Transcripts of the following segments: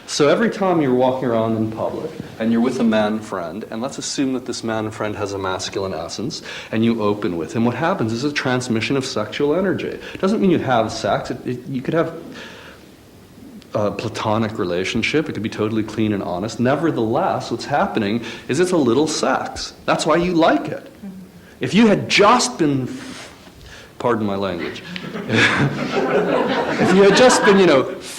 So every time you're walking around in public and you're with a man friend, and let's assume that this man friend has a masculine essence, and you open with him, what happens is a transmission of sexual energy. It doesn't mean you have sex. You could have a platonic relationship. It could be totally clean and honest. Nevertheless, what's happening is it's a little sex. That's why you like it. If you had just been, pardon my language, if you had just been,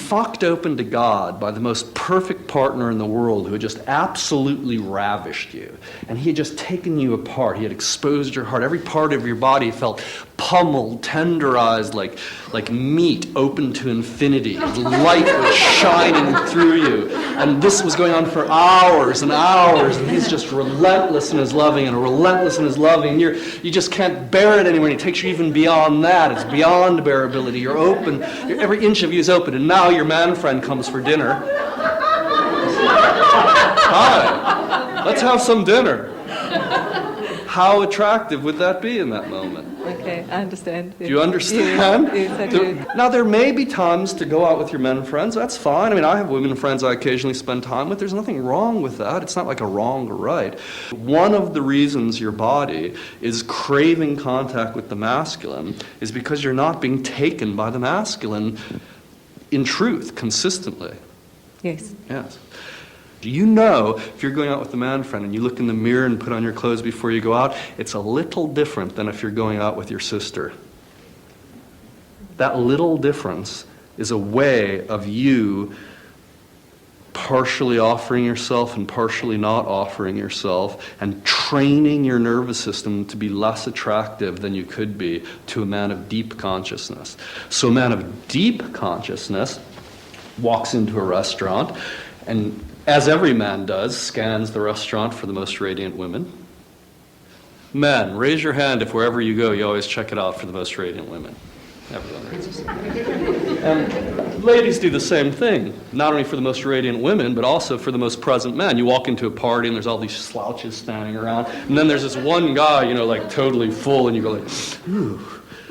fucked open to God by the most perfect partner in the world who had just absolutely ravished you, and he had just taken you apart, he had exposed your heart, every part of your body felt pummeled, tenderized like meat open to infinity. The light was shining through you, and this was going on for hours and hours, and he's just relentless in his loving and relentless in his loving, and you just can't bear it anymore, and he takes you even beyond that. It's beyond bearability. You're open, every inch of you is open, and now your man friend comes for dinner. Hi, let's have some dinner. How attractive would that be in that moment? Okay, I understand. Do you understand? Yes, I do. Now, there may be times to go out with your men friends. That's fine. I mean, I have women friends I occasionally spend time with. There's nothing wrong with that. It's not like a wrong or right. One of the reasons your body is craving contact with the masculine is because you're not being taken by the masculine in truth, consistently. Yes. Yes. You know, if you're going out with a man friend and you look in the mirror and put on your clothes before you go out, it's a little different than if you're going out with your sister. That little difference is a way of you partially offering yourself and partially not offering yourself, and training your nervous system to be less attractive than you could be to a man of deep consciousness. So a man of deep consciousness walks into a restaurant and, as every man does, scans the restaurant for the most radiant women. Men, raise your hand if wherever you go, you always check it out for the most radiant women. Everyone raises their hand. And ladies do the same thing, not only for the most radiant women, but also for the most present men. You walk into a party and there's all these slouches standing around, and then there's this one guy, like totally full, and you go like, ooh.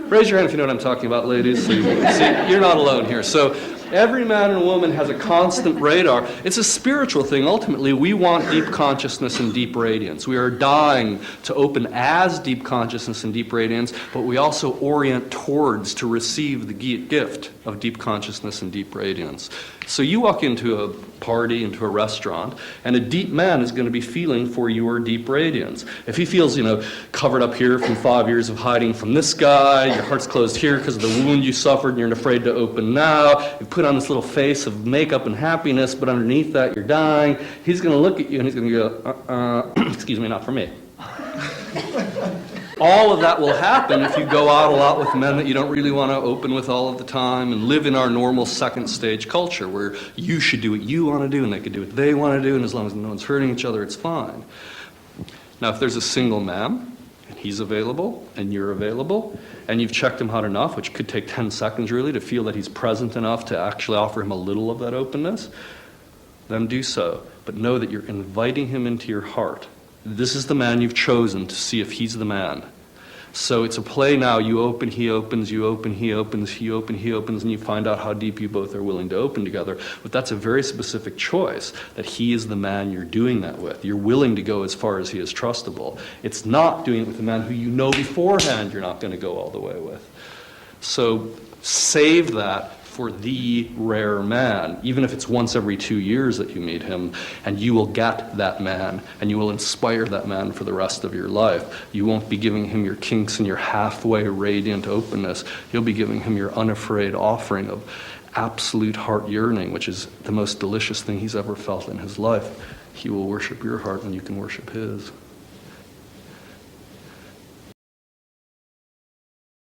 Raise your hand if you know what I'm talking about, ladies. So you're not alone here. So every man and woman has a constant radar. It's a spiritual thing. Ultimately, we want deep consciousness and deep radiance. We are dying to open as deep consciousness and deep radiance, but we also orient towards to receive the gift of deep consciousness and deep radiance. So you walk into a party, into a restaurant, and a deep man is going to be feeling for your deep radiance. If he feels, covered up here from 5 years of hiding from this guy, your heart's closed here because of the wound you suffered and you're afraid to open now, you put on this little face of makeup and happiness, but underneath that you're dying, he's going to look at you and he's going to go, excuse me, not for me. All of that will happen if you go out a lot with men that you don't really want to open with all of the time and live in our normal second stage culture where you should do what you want to do and they can do what they want to do, and as long as no one's hurting each other, it's fine. Now, if there's a single man and he's available and you're available and you've checked him out enough, which could take 10 seconds really, to feel that he's present enough to actually offer him a little of that openness, then do so. But know that you're inviting him into your heart. This is the man you've chosen to see if he's the man. So it's a play now. You open, he opens, you open, he opens, he open, he opens, and you find out how deep you both are willing to open together. But that's a very specific choice, that he is the man you're doing that with. You're willing to go as far as he is trustable. It's not doing it with a man who you know beforehand you're not going to go all the way with. So save that for the rare man, even if it's once every 2 years that you meet him, and you will get that man, and you will inspire that man for the rest of your life. You won't be giving him your kinks and your halfway radiant openness. You'll be giving him your unafraid offering of absolute heart yearning, which is the most delicious thing he's ever felt in his life. He will worship your heart and you can worship his.